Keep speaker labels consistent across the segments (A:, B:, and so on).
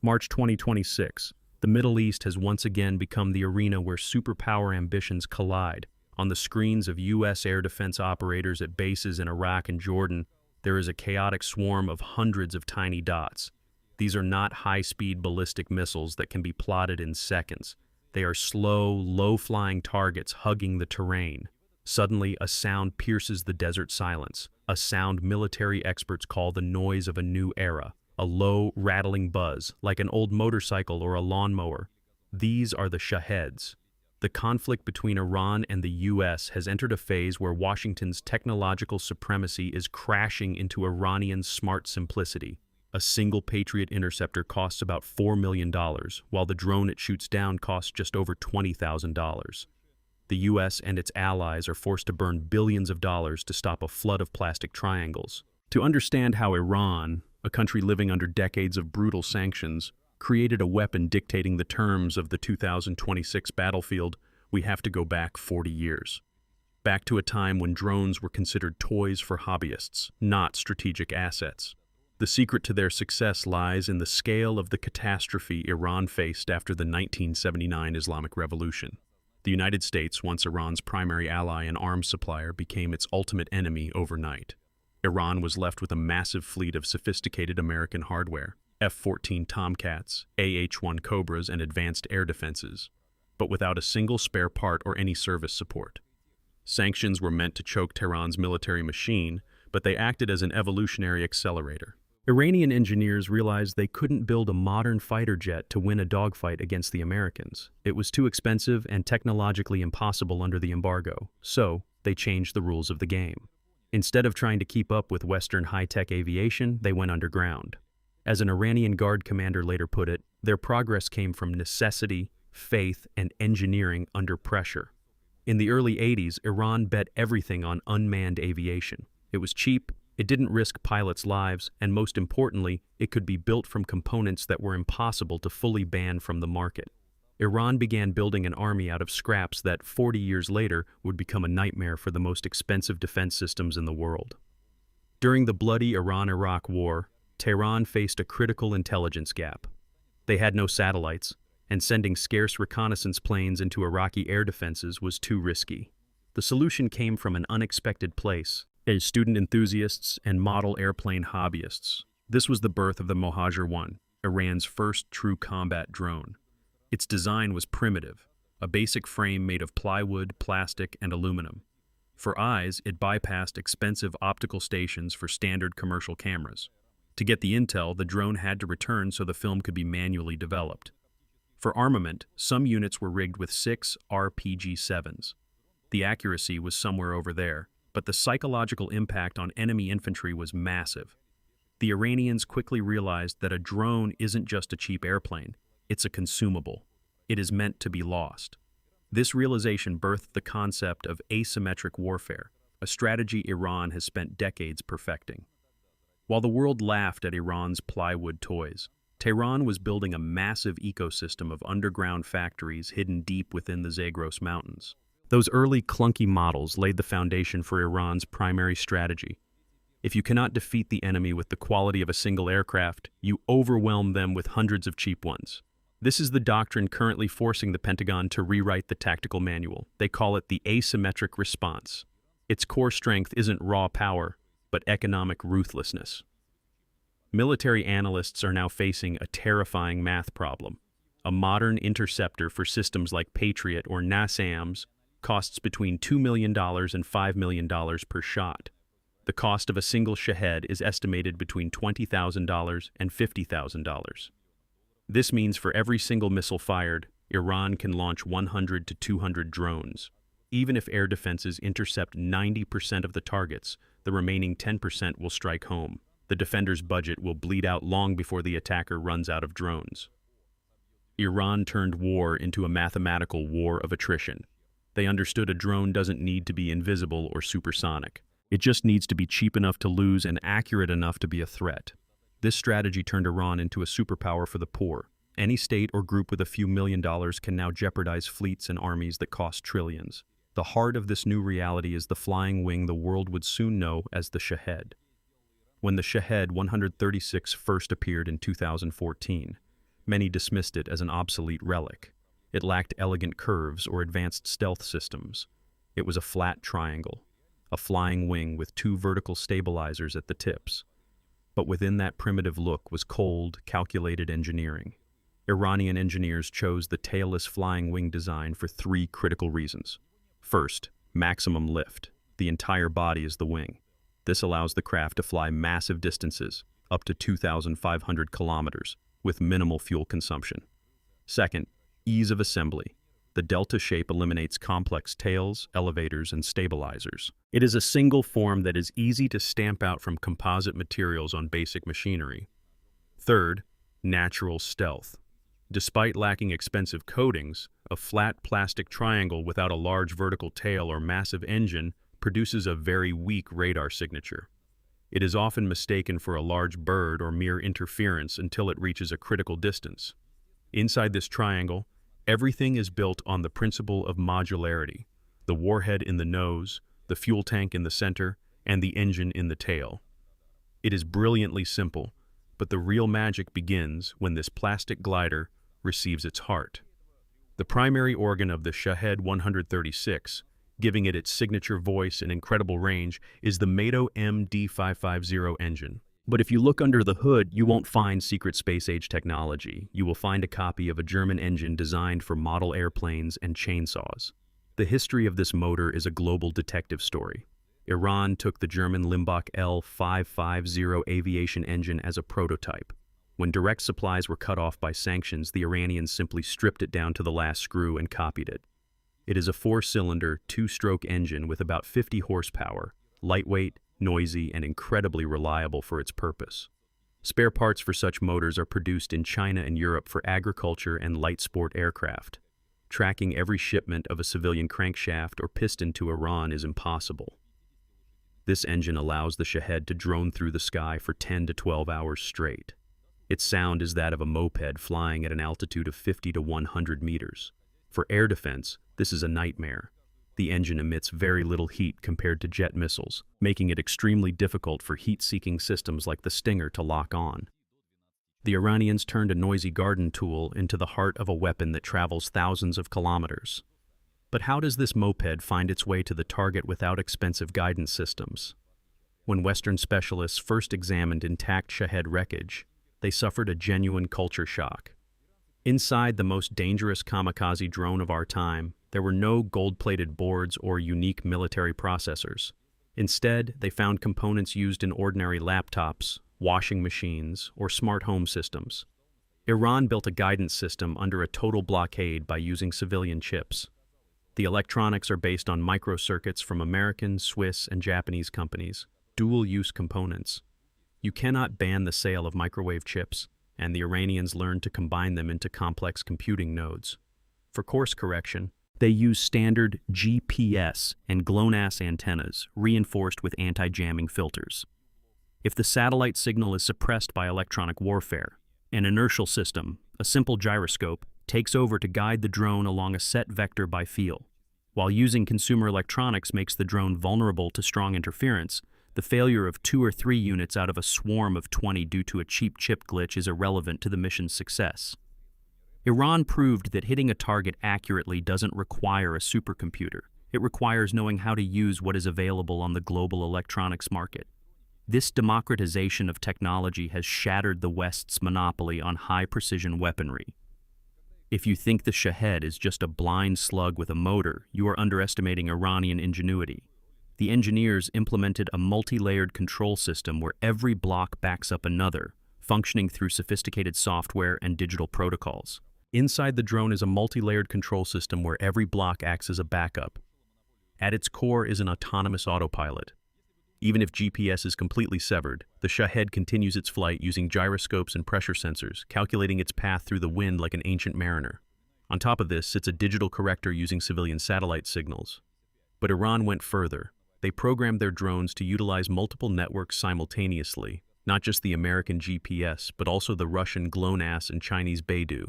A: March 2026. The Middle East has once again become the arena where superpower ambitions collide. On the screens of U.S. air defense operators at bases in Iraq and Jordan, there is a chaotic swarm of hundreds of tiny dots. These are not high-speed ballistic missiles that can be plotted in seconds. They are slow, low-flying targets hugging the terrain. Suddenly, a sound pierces the desert silence, a sound military experts call the noise of a new era. A low, rattling buzz, like an old motorcycle or a lawnmower. These are the Shaheds. The conflict between Iran and the U.S. has entered a phase where Washington's technological supremacy is crashing into Iranian smart simplicity. A single Patriot interceptor costs about $4 million, while the drone it shoots down costs just over $20,000. The U.S. and its allies are forced to burn billions of dollars to stop a flood of plastic triangles. To understand how Iran, a country living under decades of brutal sanctions, created a weapon dictating the terms of the 2026 battlefield, we have to go back 40 years. Back to a time when drones were considered toys for hobbyists, not strategic assets. The secret to their success lies in the scale of the catastrophe Iran faced after the 1979 Islamic Revolution. The United States, once Iran's primary ally and arms supplier, became its ultimate enemy overnight. Iran was left with a massive fleet of sophisticated American hardware, F-14 Tomcats, AH-1 Cobras, and advanced air defenses, but without a single spare part or any service support. Sanctions were meant to choke Tehran's military machine, but they acted as an evolutionary accelerator. Iranian engineers realized they couldn't build a modern fighter jet to win a dogfight against the Americans. It was too expensive and technologically impossible under the embargo, so they changed the rules of the game. Instead of trying to keep up with Western high-tech aviation, they went underground. As an Iranian Guard commander later put it, their progress came from necessity, faith, and engineering under pressure. In the early 80s, Iran bet everything on unmanned aviation. It was cheap, it didn't risk pilots' lives, and most importantly, it could be built from components that were impossible to fully ban from the market. Iran began building an army out of scraps that, 40 years later, would become a nightmare for the most expensive defense systems in the world. During the bloody Iran-Iraq War, Tehran faced a critical intelligence gap. They had no satellites, and sending scarce reconnaissance planes into Iraqi air defenses was too risky. The solution came from an unexpected place: student enthusiasts and model airplane hobbyists. This was the birth of the Mohajer-1, Iran's first true combat drone. Its design was primitive, a basic frame made of plywood, plastic, and aluminum. For eyes, it bypassed expensive optical stations for standard commercial cameras. To get the intel, the drone had to return so the film could be manually developed. For armament, some units were rigged with 6 RPG-7s. The accuracy was somewhere over there, but the psychological impact on enemy infantry was massive. The Iranians quickly realized that a drone isn't just a cheap airplane. It's a consumable. It is meant to be lost. This realization birthed the concept of asymmetric warfare, a strategy Iran has spent decades perfecting. While the world laughed at Iran's plywood toys, Tehran was building a massive ecosystem of underground factories hidden deep within the Zagros Mountains. Those early clunky models laid the foundation for Iran's primary strategy. If you cannot defeat the enemy with the quality of a single aircraft, you overwhelm them with hundreds of cheap ones. This is the doctrine currently forcing the Pentagon to rewrite the tactical manual. They call it the asymmetric response. Its core strength isn't raw power, but economic ruthlessness. Military analysts are now facing a terrifying math problem. A modern interceptor for systems like Patriot or NASAMS costs between $2 million and $5 million per shot. The cost of a single Shahed is estimated between $20,000 and $50,000. This means for every single missile fired, Iran can launch 100 to 200 drones. Even if air defenses intercept 90% of the targets, the remaining 10% will strike home. The defender's budget will bleed out long before the attacker runs out of drones. Iran turned war into a mathematical war of attrition. They understood a drone doesn't need to be invisible or supersonic. It just needs to be cheap enough to lose and accurate enough to be a threat. This strategy turned Iran into a superpower for the poor. Any state or group with a few $1 million can now jeopardize fleets and armies that cost trillions. The heart of this new reality is the flying wing the world would soon know as the Shahed. When the Shahed 136 first appeared in 2014, Many dismissed it as an obsolete relic. It lacked elegant curves or advanced stealth systems. It was a flat triangle, a flying wing with two vertical stabilizers at the tips. But within that primitive look was cold, calculated engineering. Iranian engineers chose the tailless flying wing design for three critical reasons. First, maximum lift. The entire body is the wing. This allows the craft to fly massive distances, up to 2,500 kilometers, with minimal fuel consumption. Second, ease of assembly. The delta shape eliminates complex tails, elevators, and stabilizers. It is a single form that is easy to stamp out from composite materials on basic machinery. Third, natural stealth. Despite lacking expensive coatings, a flat plastic triangle without a large vertical tail or massive engine produces a very weak radar signature. It is often mistaken for a large bird or mere interference until it reaches a critical distance. Inside this triangle, everything is built on the principle of modularity: the warhead in the nose, the fuel tank in the center, and the engine in the tail. It is brilliantly simple, but the real magic begins when this plastic glider receives its heart. The primary organ of the Shahed 136, giving it its signature voice and incredible range, is the Mato MD550 engine. But if you look under the hood, you won't find secret space-age technology. You will find a copy of a German engine designed for model airplanes and chainsaws. The history of this motor is a global detective story. Iran took the German Limbach L550 aviation engine as a prototype. When direct supplies were cut off by sanctions, the Iranians simply stripped it down to the last screw and copied it. It is a four-cylinder, two-stroke engine with about 50 horsepower, lightweight, noisy, and incredibly reliable for its purpose. Spare parts for such motors are produced in China and Europe for agriculture and light sport aircraft. Tracking every shipment of a civilian crankshaft or piston to Iran is impossible. This engine allows the Shahed to drone through the sky for 10 to 12 hours straight. Its sound is that of a moped flying at an altitude of 50 to 100 meters. For air defense, this is a nightmare. The engine emits very little heat compared to jet missiles, making it extremely difficult for heat-seeking systems like the Stinger to lock on. The Iranians turned a noisy garden tool into the heart of a weapon that travels thousands of kilometers. But how does this moped find its way to the target without expensive guidance systems? When Western specialists first examined intact Shahed wreckage, they suffered a genuine culture shock. Inside the most dangerous kamikaze drone of our time, there were no gold-plated boards or unique military processors. Instead, they found components used in ordinary laptops, washing machines, or smart home systems. Iran built a guidance system under a total blockade by using civilian chips. The electronics are based on microcircuits from American, Swiss, and Japanese companies, dual-use components. You cannot ban the sale of microwave chips, and the Iranians learned to combine them into complex computing nodes. For course correction, they use standard GPS and GLONASS antennas reinforced with anti-jamming filters. If the satellite signal is suppressed by electronic warfare, an inertial system, a simple gyroscope, takes over to guide the drone along a set vector by feel. While using consumer electronics makes the drone vulnerable to strong interference, the failure of 2 or 3 units out of a swarm of 20 due to a cheap chip glitch is irrelevant to the mission's success. Iran proved that hitting a target accurately doesn't require a supercomputer. It requires knowing how to use what is available on the global electronics market. This democratization of technology has shattered the West's monopoly on high-precision weaponry. If you think the Shahed is just a blind slug with a motor, you are underestimating Iranian ingenuity. The engineers implemented a multi-layered control system where every block backs up another, functioning through sophisticated software and digital protocols. Inside the drone is a multi-layered control system where every block acts as a backup. At its core is an autonomous autopilot. Even if GPS is completely severed, the Shahed continues its flight using gyroscopes and pressure sensors, calculating its path through the wind like an ancient mariner. On top of this sits a digital corrector using civilian satellite signals. But Iran went further. They programmed their drones to utilize multiple networks simultaneously, not just the American GPS, but also the Russian GLONASS and Chinese Beidou.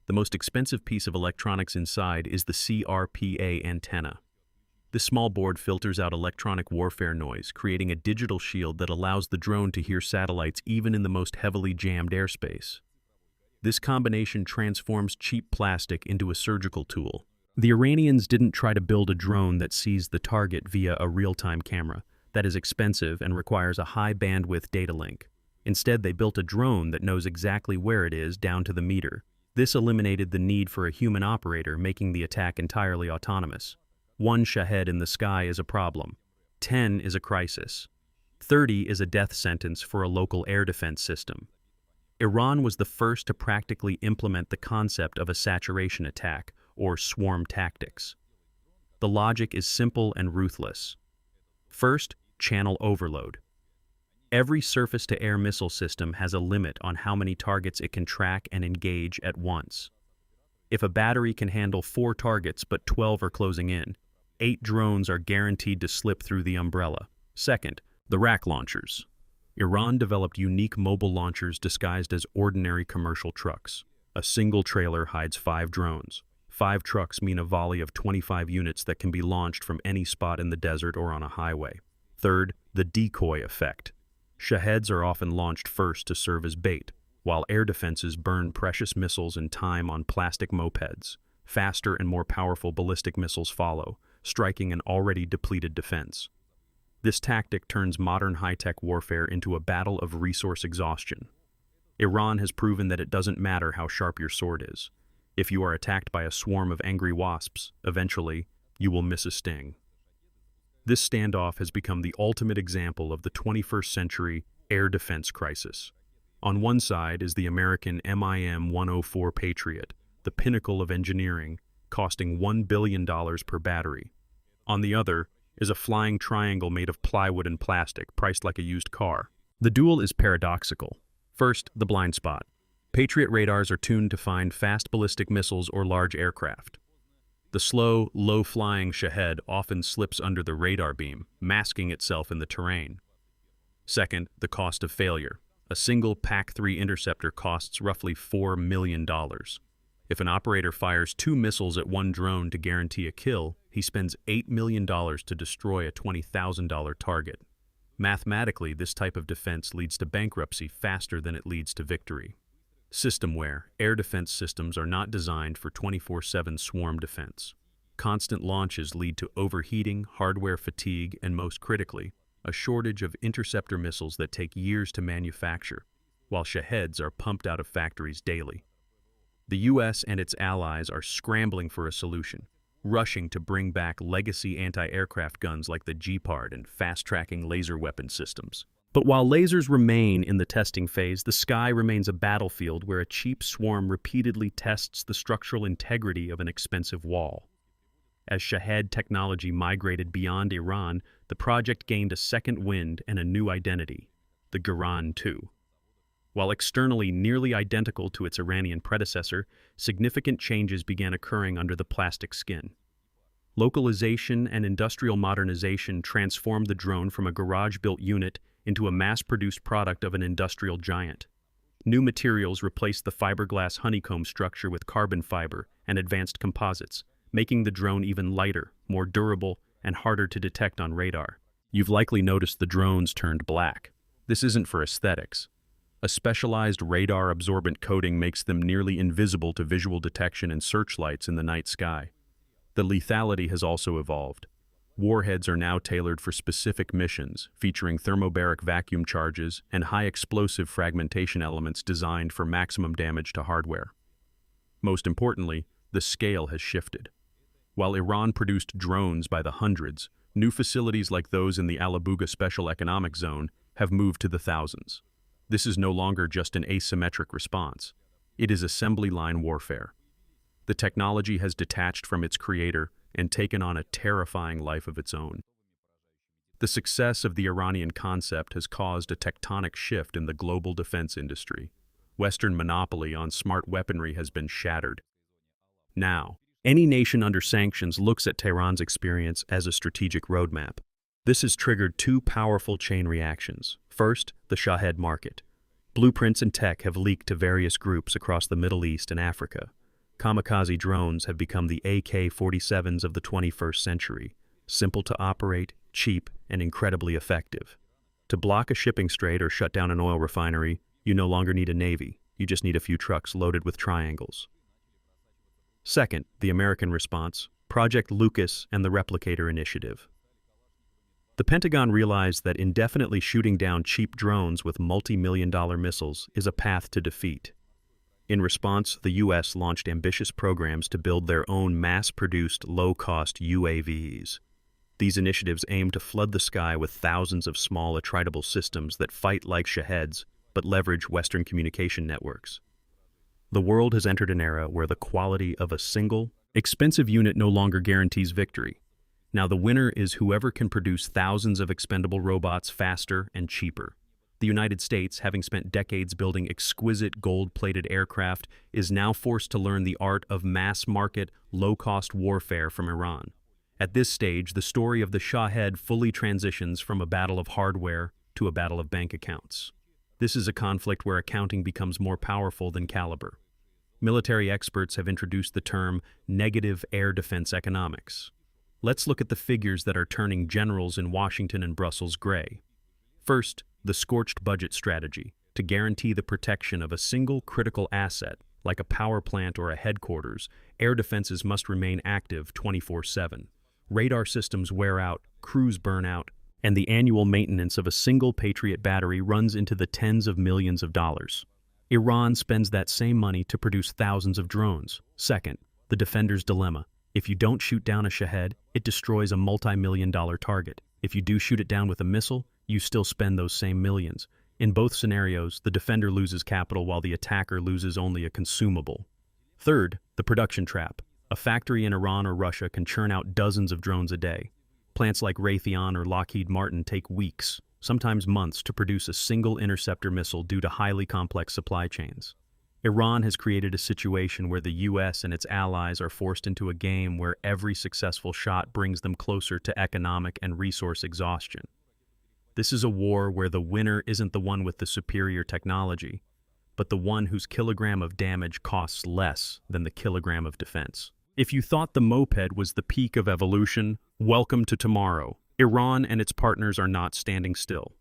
A: The most expensive piece of electronics inside is the CRPA antenna. This small board filters out electronic warfare noise, creating a digital shield that allows the drone to hear satellites even in the most heavily jammed airspace. This combination transforms cheap plastic into a surgical tool. The Iranians didn't try to build a drone that sees the target via a real-time camera. That is expensive and requires a high-bandwidth data link. Instead, they built a drone that knows exactly where it is down to the meter. This eliminated the need for a human operator, making the attack entirely autonomous. 1 Shahed in the sky is a problem. 10 is a crisis. 30 is a death sentence for a local air defense system. Iran was the first to practically implement the concept of a saturation attack, or swarm tactics. The logic is simple and ruthless. First, channel overload. Every surface-to-air missile system has a limit on how many targets it can track and engage at once. If a battery can handle 4 targets but 12 are closing in, 8 drones are guaranteed to slip through the umbrella. Second, the rack launchers. Iran developed unique mobile launchers disguised as ordinary commercial trucks. A single trailer hides 5 drones. 5 trucks mean a volley of 25 units that can be launched from any spot in the desert or on a highway. Third, the decoy effect. Shaheds are often launched first to serve as bait, while air defenses burn precious missiles and time on plastic mopeds. Faster and more powerful ballistic missiles follow, striking an already depleted defense. This tactic turns modern high-tech warfare into a battle of resource exhaustion. Iran has proven that it doesn't matter how sharp your sword is. If you are attacked by a swarm of angry wasps, eventually, you will miss a sting. This standoff has become the ultimate example of the 21st century air defense crisis. On one side is the American MIM-104 Patriot, the pinnacle of engineering, costing $1 billion per battery. On the other is a flying triangle made of plywood and plastic, priced like a used car. The duel is paradoxical. First, the blind spot. Patriot radars are tuned to find fast ballistic missiles or large aircraft. The slow, low-flying Shahed often slips under the radar beam, masking itself in the terrain. Second, the cost of failure. A single PAC-3 interceptor costs roughly $4 million. If an operator fires 2 missiles at one drone to guarantee a kill, he spends $8 million to destroy a $20,000 target. Mathematically, this type of defense leads to bankruptcy faster than it leads to victory. System wear. Air defense systems are not designed for 24/7 swarm defense. Constant launches lead to overheating, hardware fatigue, and most critically, a shortage of interceptor missiles that take years to manufacture, while Shaheds are pumped out of factories daily. The U.S. and its allies are scrambling for a solution, rushing to bring back legacy anti-aircraft guns like the Gepard and fast-tracking laser weapon systems. But while lasers remain in the testing phase, the sky remains a battlefield where a cheap swarm repeatedly tests the structural integrity of an expensive wall. As Shahed technology migrated beyond Iran, the project gained a second wind and a new identity, the Garan 2. While externally nearly identical to its Iranian predecessor, significant changes began occurring under the plastic skin. Localization and industrial modernization transformed the drone from a garage-built unit into a mass-produced product of an industrial giant. New materials replaced the fiberglass honeycomb structure with carbon fiber and advanced composites, making the drone even lighter, more durable, and harder to detect on radar. You've likely noticed the drones turned black. This isn't for aesthetics. A specialized radar-absorbent coating makes them nearly invisible to visual detection and searchlights in the night sky. The lethality has also evolved. Warheads are now tailored for specific missions, featuring thermobaric vacuum charges and high-explosive fragmentation elements designed for maximum damage to hardware. Most importantly, the scale has shifted. While Iran produced drones by the hundreds, new facilities like those in the Alabuga Special Economic Zone have moved to the thousands. This is no longer just an asymmetric response. It is assembly line warfare. The technology has detached from its creator and taken on a terrifying life of its own. The success of the Iranian concept has caused a tectonic shift in the global defense industry. Western monopoly on smart weaponry has been shattered. Now, any nation under sanctions looks at Tehran's experience as a strategic roadmap. This has triggered 2 powerful chain reactions. First, the Shahed market. Blueprints and tech have leaked to various groups across the Middle East and Africa. Kamikaze drones have become the AK-47s of the 21st century, simple to operate, cheap, and incredibly effective. To block a shipping strait or shut down an oil refinery, you no longer need a navy. You just need a few trucks loaded with triangles. Second, the American response, Project Lucas and the Replicator Initiative. The Pentagon realized that indefinitely shooting down cheap drones with multi-million-dollar missiles is a path to defeat. In response, the U.S. launched ambitious programs to build their own mass-produced, low-cost UAVs. These initiatives aim to flood the sky with thousands of small, attritable systems that fight like Shaheds, but leverage Western communication networks. The world has entered an era where the quality of a single, expensive unit no longer guarantees victory. Now the winner is whoever can produce thousands of expendable robots faster and cheaper. The United States, having spent decades building exquisite gold-plated aircraft, is now forced to learn the art of mass-market, low-cost warfare from Iran. At this stage, the story of the Shahed fully transitions from a battle of hardware to a battle of bank accounts. This is a conflict where accounting becomes more powerful than caliber. Military experts have introduced the term negative air defense economics. Let's look at the figures that are turning generals in Washington and Brussels gray. First, the scorched budget strategy. To guarantee the protection of a single critical asset, like a power plant or a headquarters, air defenses must remain active 24/7. Radar systems wear out, crews burn out, and the annual maintenance of a single Patriot battery runs into the tens of millions of dollars. Iran spends that same money to produce thousands of drones. Second, the defender's dilemma. If you don't shoot down a Shahed, it destroys a multi-million-dollar target. If you do shoot it down with a missile, you still spend those same millions. In both scenarios, the defender loses capital while the attacker loses only a consumable. Third, the production trap. A factory in Iran or Russia can churn out dozens of drones a day. Plants like Raytheon or Lockheed Martin take weeks, sometimes months, to produce a single interceptor missile due to highly complex supply chains. Iran has created a situation where the U.S. and its allies are forced into a game where every successful shot brings them closer to economic and resource exhaustion. This is a war where the winner isn't the one with the superior technology, but the one whose kilogram of damage costs less than the kilogram of defense. If you thought the moped was the peak of evolution, welcome to tomorrow. Iran and its partners are not standing still.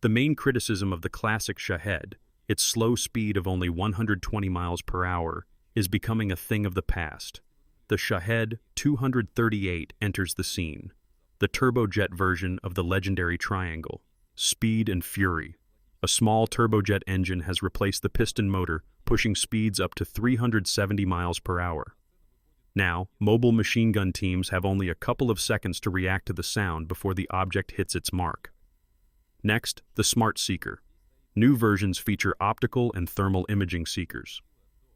A: The main criticism of the classic Shahed, its slow speed of only 120 miles per hour, is becoming a thing of the past. The Shahed 238 enters the scene, the turbojet version of the legendary triangle. Speed and fury. A small turbojet engine has replaced the piston motor, pushing speeds up to 370 miles per hour. Now, mobile machine gun teams have only a couple of seconds to react to the sound before the object hits its mark. Next, the Smart Seeker. New versions feature optical and thermal imaging seekers.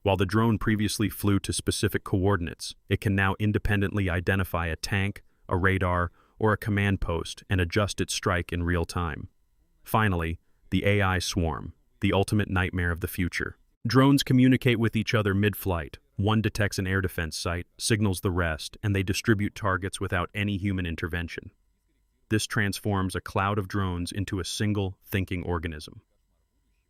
A: While the drone previously flew to specific coordinates, it can now independently identify a tank, a radar, or a command post and adjust its strike in real time. Finally, the AI swarm, the ultimate nightmare of the future. Drones communicate with each other mid-flight. One detects an air defense site, signals the rest, and they distribute targets without any human intervention. This transforms a cloud of drones into a single, thinking organism.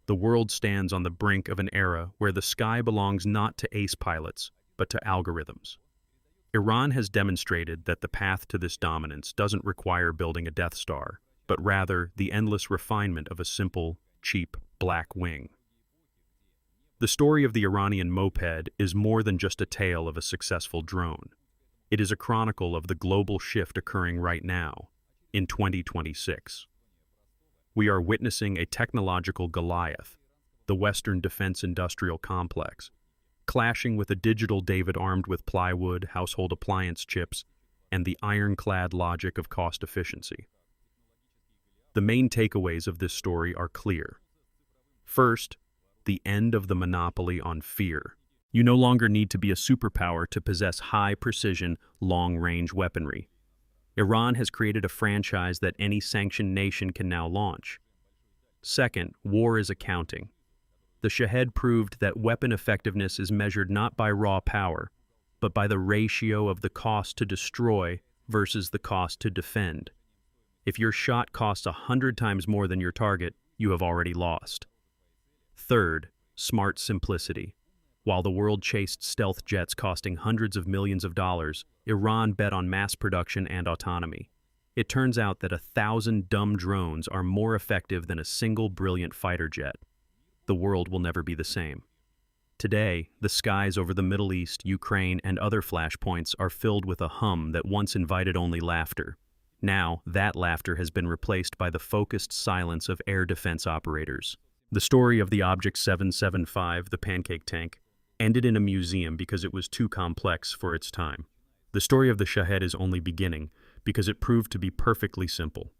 A: The world stands on the brink of an era where the sky belongs not to ace pilots, but to algorithms. Iran has demonstrated that the path to this dominance doesn't require building a Death Star, but rather the endless refinement of a simple, cheap, black wing. The story of the Iranian moped is more than just a tale of a successful drone. It is a chronicle of the global shift occurring right now, in 2026. We are witnessing a technological Goliath, the Western defense industrial complex, clashing with a digital David armed with plywood, household appliance chips, and the ironclad logic of cost efficiency. The main takeaways of this story are clear. First, the end of the monopoly on fear. You no longer need to be a superpower to possess high-precision, long-range weaponry. Iran has created a franchise that any sanctioned nation can now launch. Second, war is accounting. The Shahed proved that weapon effectiveness is measured not by raw power, but by the ratio of the cost to destroy versus the cost to defend. If your shot costs 100 times more than your target, you have already lost. Third, smart simplicity. While the world chased stealth jets costing hundreds of millions of dollars, Iran bet on mass production and autonomy. It turns out that 1,000 dumb drones are more effective than a single brilliant fighter jet. the world will never be the same. Today, the skies over the Middle East, Ukraine, and other flashpoints are filled with a hum that once invited only laughter. Now, that laughter has been replaced by the focused silence of air defense operators. The story of the Object 775, the pancake tank, ended in a museum because it was too complex for its time. The story of the Shahed is only beginning because it proved to be perfectly simple.